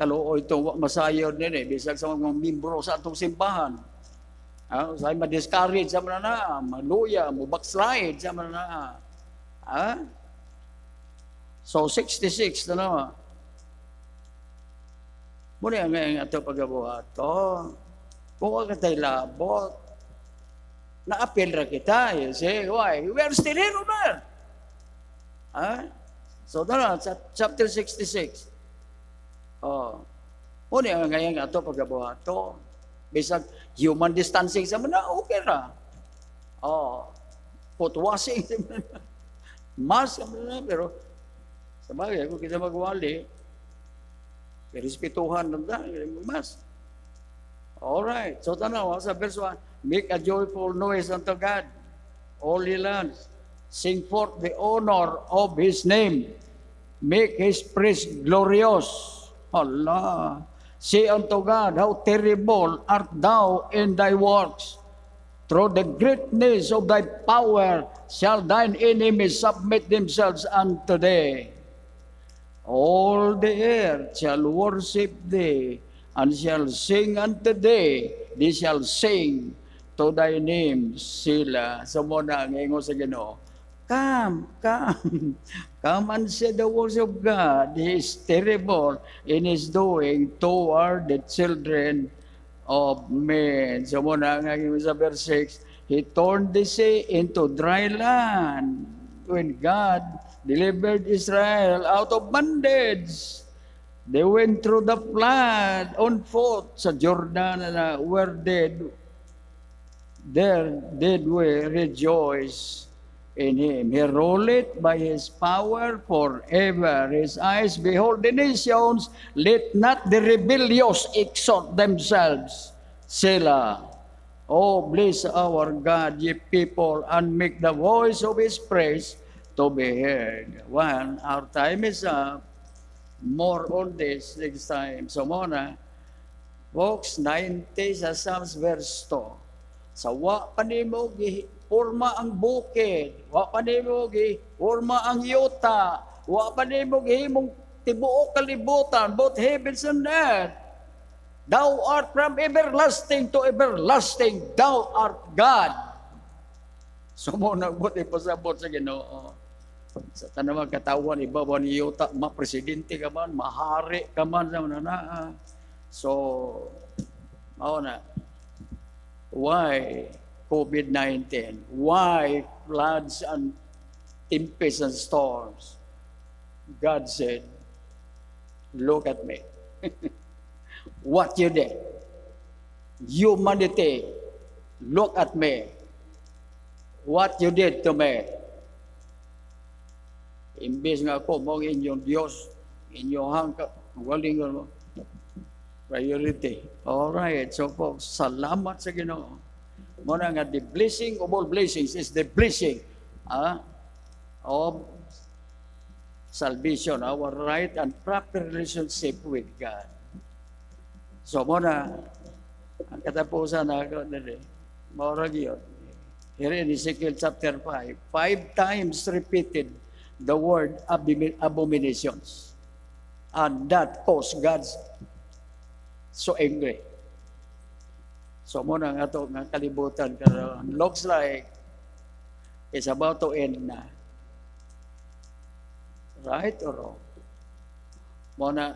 Kaluoy ito, masayod din bisag sa mga membro sa atong simbahan. Sa ma-discourage sa mga na, maluya, backslide sa mga na. So, 66 na naman. Muna nga ito pag-abuhat. Kung ka tayo labot, na-appeal ra kita. You say, why? We are still here on earth. So, chapter 66. Muna nga ito pag-abuhat. Bisag human distancing sa mga okay ra. Oh, foot washing sa mga mask sa mga pero sa bagay kung kita magwali, respetuhan lang ta, mask. Alright, so tanaw sa verse 1, make a joyful noise unto God, all ye lands, sing forth the honor of His name, make His praise glorious. Allah, say unto God, how terrible art thou in thy works. Through the greatness of thy power shall thine enemies submit themselves unto thee. All the earth shall worship thee, and shall sing unto thee. They shall sing to thy name, Sila. So muna ang ingo sa Ginoo, come, come and see the works of God. He is terrible in His doing toward the children of men. So muna ang ingo sa verse 6, He turned the sea into dry land. When God delivered Israel out of bondage, they went through the flood on foot sa Jordan where there did we rejoice in Him. He ruled it by His power forever. His eyes behold the nations, let not the rebellious exalt themselves. Selah. Oh, bless our God, ye people, and make the voice of His praise to be heard. One, our time is up. More on this next time. So muna, folks, 90 sa Psalms verse 2. Sa wa pa nimo porma ang bukid, wa pa nimo porma ang yuta, wa pa nimo gihimong tibuok kalibutan, both heavens and earth. Thou art from everlasting to everlasting, thou art God. So muna, buti pasabot sa Ginoo. Sa tanawang katawan, ibabaw ni yuta, ma-presidente ka man, mahari ka man sa mananaa. So, na, why COVID-19? Why floods and tempests and storms? God said, look at me. What you did. Humanity, look at me. What you did to me. Imbes nga ako, mong inyong Diyos, inyong hangka, waling priority. Alright, so folks, salamat sa Ginoo. Muna nga, the blessing of all blessings is the blessing of salvation, our right and proper relationship with God. So muna, ang katapusan na ako nila, maurag yun. Here in Ezekiel chapter 5 times repeated the word abominations. And that caused God so angry. So muna nga ito, nga kalibutan karon. Looks like it's about to end na. Right or wrong? Muna,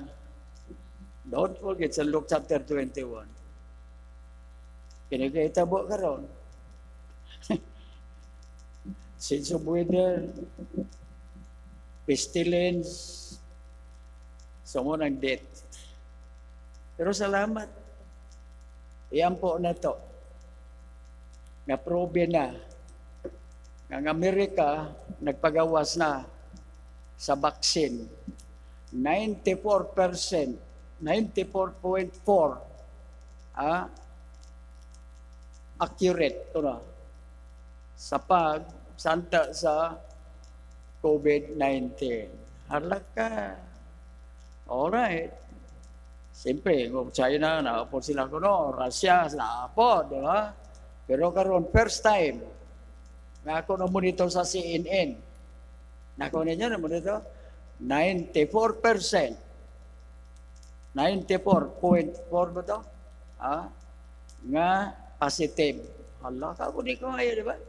don't forget sa Luke chapter 21. Kinagkaitabo karon. Sense of weather, pestilence, sumo ng death. Pero salamat. Iyan po na to. Na-prove na. Ang Amerika, nagpagawas na sa vaccine. 94%, 94.4 accurate to na sa pagsanta sa COVID-19. Halaka. Alright. Siyempre, kung China, naapod sila kuno, Russia, naapod, di ba? Pero karon first time, nga ako na-monitor sa CNN. Nako ninyo na-monitor? 94%. 94.4 ba ito? Nga positive. Allah, kako di ko ngayon, di ba?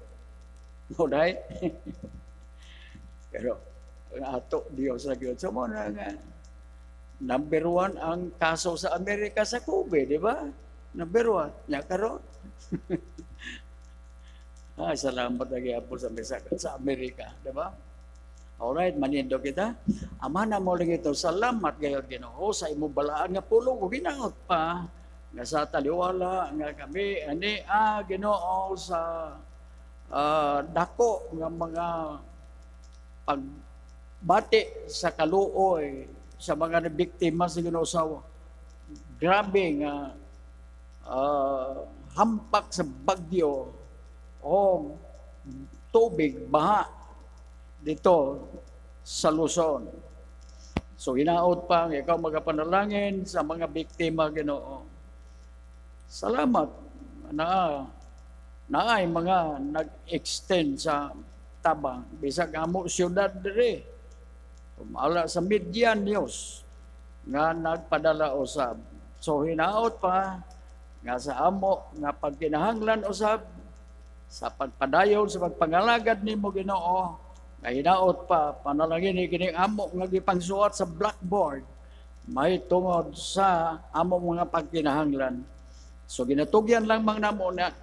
Alright? Pero, ang ato, Diyos na Diyos. So, muna nga, number 1 ang kaso sa Amerika sa COVID, di ba? Number 1. Nya karon. Salamat lagi po sa mensahe sa Amerika, di ba? Alright, manindo kita. Ama na mo lang ito. Salamat kayo, Ginoo, sa imo balaan nga pulong o ginangot pa nga sa taliwala nga kami ani Ginoo sa dako nga mga pagbati sa kaluoy sa mga biktima sa Ginoo sa grabe nga hampak sa bagyo o tubig, baha dito sa Luzon. So hinaot pa nga ikaw magapanalangin sa mga biktima, Ginoo. Salamat na naay mga nag-extend sa tabang bisag amo siyudad diri. Umala sa media news nga nagpadala usab. So hinaot pa nga sa amo nga pagkinahanglan usab sa pagpadayon sa pagpangalagad nimo, Ginoo, nga hinaot pa panalangin ni kini amo nga gipangsuot sa blackboard may tungod sa amo mga pagkinahanglan. So ginatugyan lang mang namo na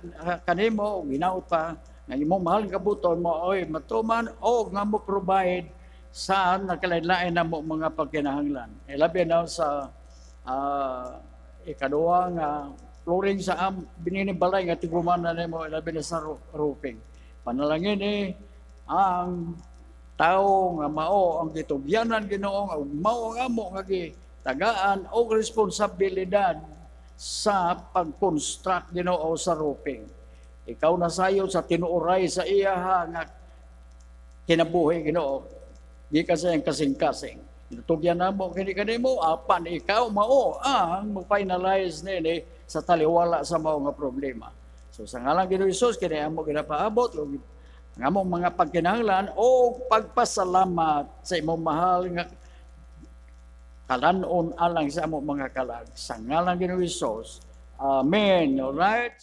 kanimo hinaot pa nga imong mahal nga buton mo oy matuman o nga mo provide sa nakalain-lain namo mga pagkinahanglan. Labi na sa ikaduha nga flooring sa bininibalay nga tiguman na nimo labi na sa roofing. Panalangin ang tao nga mao ang gitugyanan, Ginoo, nga mao nga mo nga gitagaan og responsibilidad sa pag-construct, Ginoo, sa roofing. Ikaw na sayo sa tinuoray sa iya nga kinabuhi, Ginoo. Di kasi ang kasing-kasing. Tugyan na mo kanimo apan ikaw mao ang mo-finalize nini sa taliwala sa mao nga problema. So sa ngalan Ginoong Hesus kini amo ginapaabot ang among mga pagkinahanglan o pagpasalamat sa imong mahal nga kalanon alang sa among mga kalag. Sa ngalan Ginoong Hesus. Amen. All right.